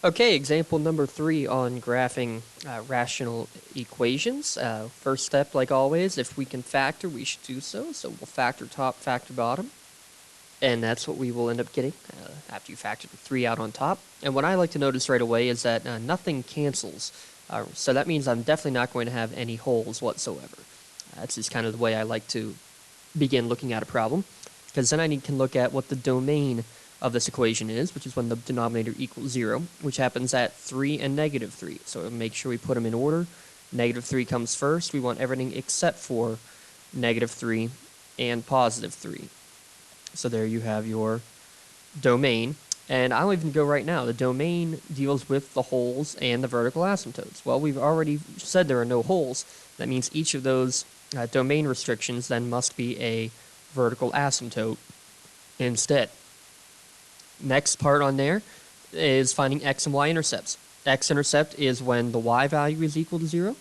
Okay, example number 3 on graphing rational equations. First step, like always, if we can factor, we should do so. So we'll factor top, factor bottom, and that's what we will end up getting after you factor the 3 out on top. And what I like to notice right away is that nothing cancels. So that means I'm definitely not going to have any holes whatsoever. That's just kind of the way I like to begin looking at a problem, because then I can look at what the domain of this equation is, which is when the denominator equals 0, which happens at 3 and negative 3. So make sure we put them in order. Negative 3 comes first. We want everything except for negative 3 and positive 3. So there you have your domain. And I'll even go right now. The domain deals with the holes and the vertical asymptotes. Well, we've already said there are no holes. That means each of those domain restrictions then must be a vertical asymptote instead. Next part on there is finding X and Y-intercepts. X-intercept is when the Y value is equal to 0.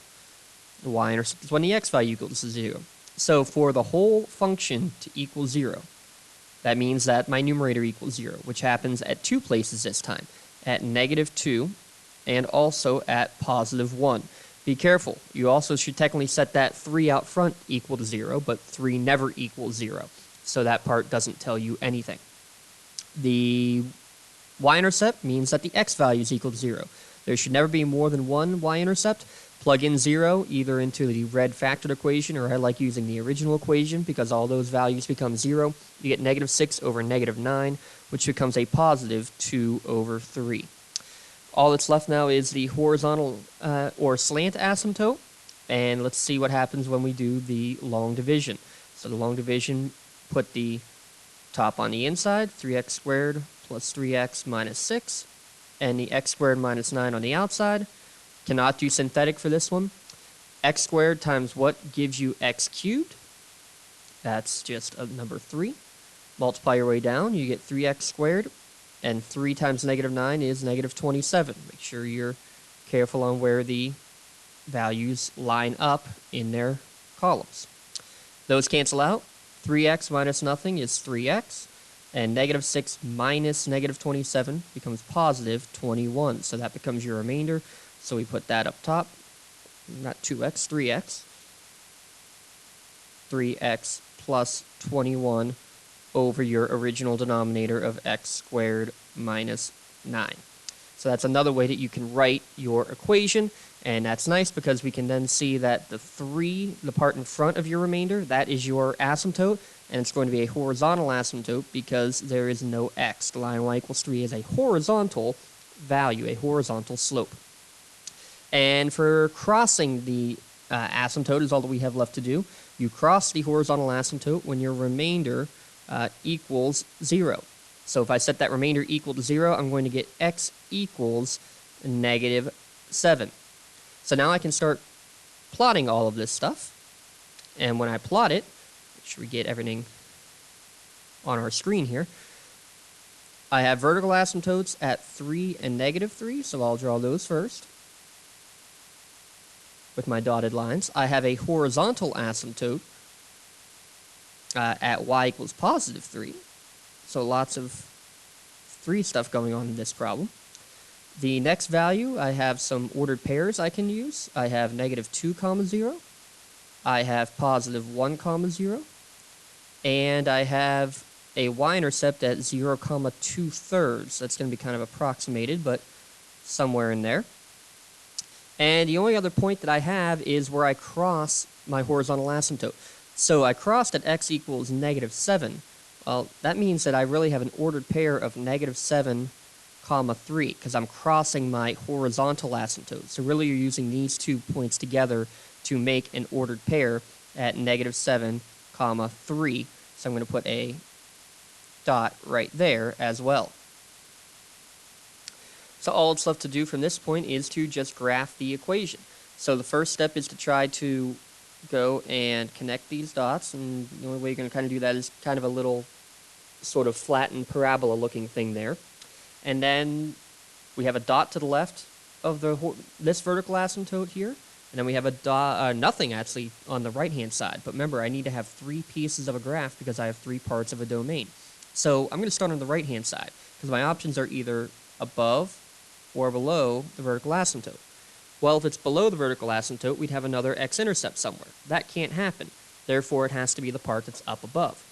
The Y-intercept is when the X value equals to 0. So for the whole function to equal 0, that means that my numerator equals 0, which happens at 2 places this time, at negative 2 and also at positive 1. Be careful. You also should technically set that 3 out front equal to 0, but 3 never equals 0. So that part doesn't tell you anything. The y-intercept means that the x value is equal to 0. There should never be more than one y-intercept. Plug in 0 either into the red factored equation, or I like using the original equation because all those values become 0. You get negative 6 over negative 9, which becomes a positive 2 over 3. All that's left now is the horizontal or slant asymptote, and let's see what happens when we do the long division. So the long division, put the top on the inside, 3x squared plus 3x minus 6, and the x squared minus 9 on the outside. Cannot do synthetic for this one. X squared times what gives you x cubed? That's just a number 3. Multiply your way down, you get 3x squared, and 3 times negative 9 is negative 27. Make sure you're careful on where the values line up in their columns. Those cancel out. 3x minus nothing is 3x, and negative 6 minus negative 27 becomes positive 21. So that becomes your remainder. So we put that up top. Not 2x, 3x. 3x plus 21 over your original denominator of x squared minus 9. So that's another way that you can write your equation, and that's nice because we can then see that the 3, the part in front of your remainder, that is your asymptote, and it's going to be a horizontal asymptote because there is no x. The line y equals 3 is a horizontal value, a horizontal slope. And for crossing the asymptote is all that we have left to do. You cross the horizontal asymptote when your remainder equals 0. So if I set that remainder equal to 0, I'm going to get x equals negative 7. So now I can start plotting all of this stuff. And when I plot it, make sure we get everything on our screen here. I have vertical asymptotes at 3 and negative 3, so I'll draw those first with my dotted lines. I have a horizontal asymptote at y equals positive 3. So lots of 3 stuff going on in this problem. The next value, I have some ordered pairs I can use. I have negative 2 comma 0. I have positive 1 comma 0. And I have a y-intercept at 0 comma 2/3. That's going to be kind of approximated, but somewhere in there. And the only other point that I have is where I cross my horizontal asymptote. So I crossed at x equals negative 7. Well, that means that I really have an ordered pair of negative 7 comma 3 because I'm crossing my horizontal asymptote. So really you're using these 2 points together to make an ordered pair at negative 7 comma 3. So I'm going to put a dot right there as well. So all it's left to do from this point is to just graph the equation. So the first step is to try to go and connect these dots, and the only way you're going to kind of do that is kind of a little sort of flattened parabola looking thing there. And then we have a dot to the left of this vertical asymptote here, and then we have a dot, nothing actually on the right hand side. But remember, I need to have 3 pieces of a graph because I have 3 parts of a domain. So I'm going to start on the right hand side because my options are either above, or below the vertical asymptote. Well, if it's below the vertical asymptote, we'd have another x-intercept somewhere. That can't happen. Therefore, it has to be the part that's up above.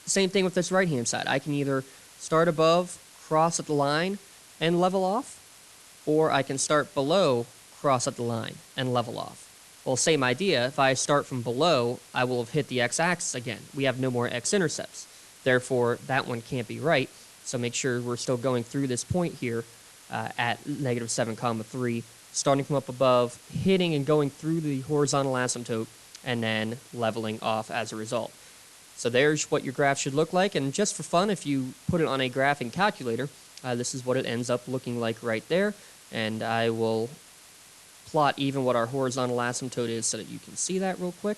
Same thing with this right-hand side. I can either start above, cross at the line, and level off, or I can start below, cross at the line, and level off. Well, same idea. If I start from below, I will have hit the x-axis again. We have no more x-intercepts. Therefore, that one can't be right. So make sure we're still going through this point here at negative 7, 3, starting from up above, hitting and going through the horizontal asymptote, and then leveling off as a result. So there's what your graph should look like. And just for fun, if you put it on a graphing calculator, this is what it ends up looking like right there. And I will plot even what our horizontal asymptote is so that you can see that real quick.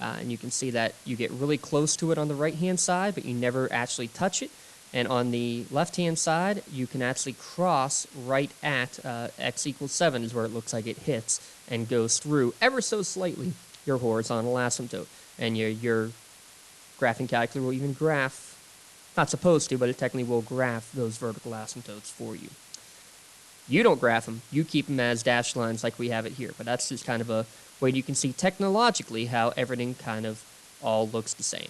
And you can see that you get really close to it on the right-hand side, but you never actually touch it. And on the left-hand side, you can actually cross right at x equals 7 is where it looks like it hits and goes through ever so slightly your horizontal asymptote. And your graphing calculator will even graph, not supposed to, but it technically will graph those vertical asymptotes for you. You don't graph them. You keep them as dashed lines like we have it here. But that's just kind of a way you can see technologically how everything kind of all looks the same.